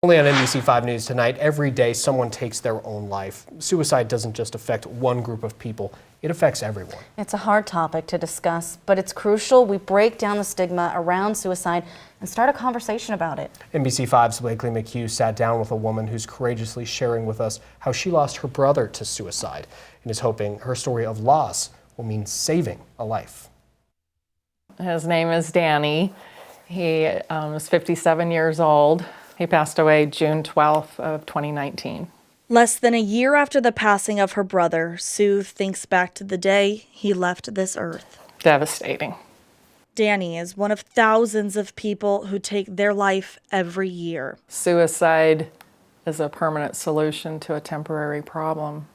Only on NBC5 News tonight, every day someone takes their own life. Suicide doesn't just affect one group of people, it affects everyone. It's a hard topic to discuss, but it's crucial we break down the stigma around suicide and start a conversation about it. NBC5's Blakely McHugh sat down with a woman who's courageously sharing with us how she lost her brother to suicide and is hoping her story of loss will mean saving a life. His name is Danny. He is 57 years old. He passed away June 12th of 2019. Less than a year after the passing of her brother, Sue thinks back to the day he left this earth. Devastating. Danny is one of thousands of people who take their life every year. Suicide is a permanent solution to a temporary problem.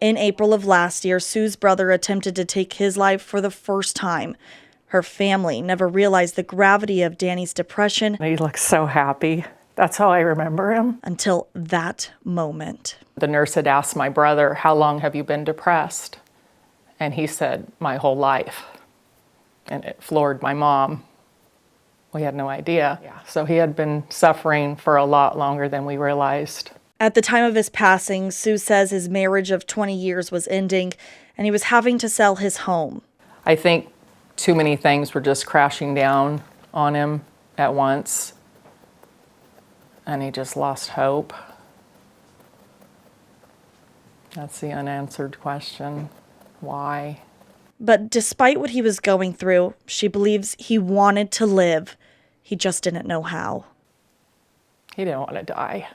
In April of last year, Sue's brother attempted to take his life for the first time. Her family never realized the gravity of Danny's depression. He looks so happy. That's how I remember him. Until that moment. The nurse had asked my brother, "How long have you been depressed?" And he said, "My whole life." And it floored my mom. We had no idea. So he had been suffering for a lot longer than we realized. At the time of his passing, Sue says his marriage of 20 years was ending and he was having to sell his home. I think too many things were just crashing down on him at once. And he just lost hope. That's the unanswered question. Why? But despite what he was going through, she believes he wanted to live. He just didn't know how. He didn't want to die.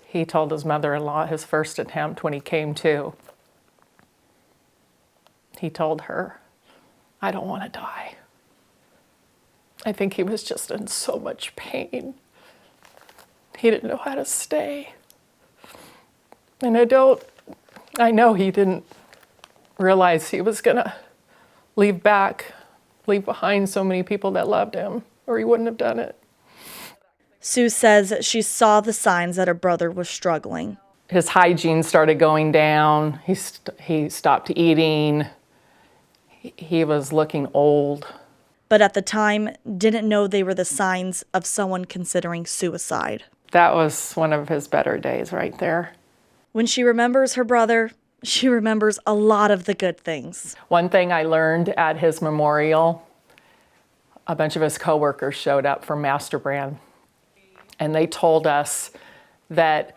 He told his mother-in-law his first attempt when he came to. He told her, "I don't want to die." I think he was just in so much pain. He didn't know how to stay. And I know he didn't realize he was gonna leave behind so many people that loved him, or he wouldn't have done it. Sue says she saw the signs that her brother was struggling. His hygiene started going down. He stopped eating. He was looking old. But at the time, didn't know they were the signs of someone considering suicide. That was one of his better days right there. When she remembers her brother, she remembers a lot of the good things. One thing I learned at his memorial, a bunch of his coworkers showed up from Master Brand, and they told us that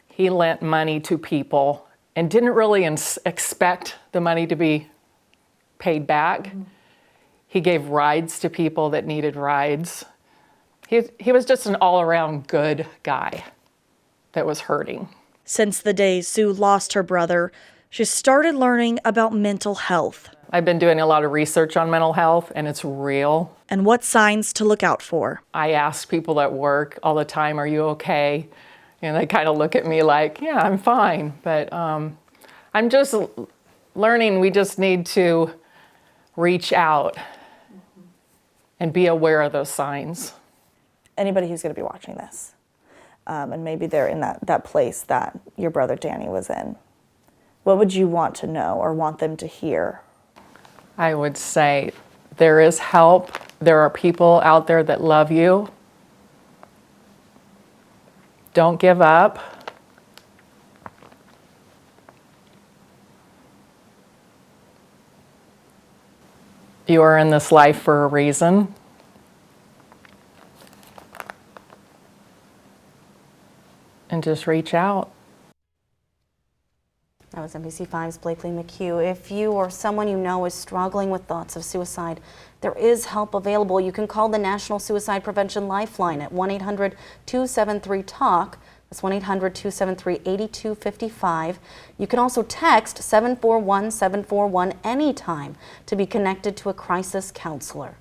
he lent money to people and didn't really expect the money to be paid back. He gave rides to people that needed rides. He was just an all-around good guy that was hurting. Since the day Sue lost her brother, she started learning about mental health. I've been doing a lot of research on mental health, and it's real. And what signs to look out for. I ask people at work all the time, "Are you okay?" And they kind of look at me like, "Yeah, I'm fine." But I'm just learning we just need to reach out and be aware of those signs. Anybody who's going to be watching this, and maybe they're in that place that your brother Danny was in, what would you want to know or want them to hear? I would say there is help. There are people out there that love you. Don't give up. You are in this life for a reason. And just reach out. That was NBC5's Blakely McHugh. If you or someone you know is struggling with thoughts of suicide, there is help available. You can call the National Suicide Prevention Lifeline at 1-800-273-TALK. That's 1-800-273-8255. You can also text 741-741 anytime to be connected to a crisis counselor.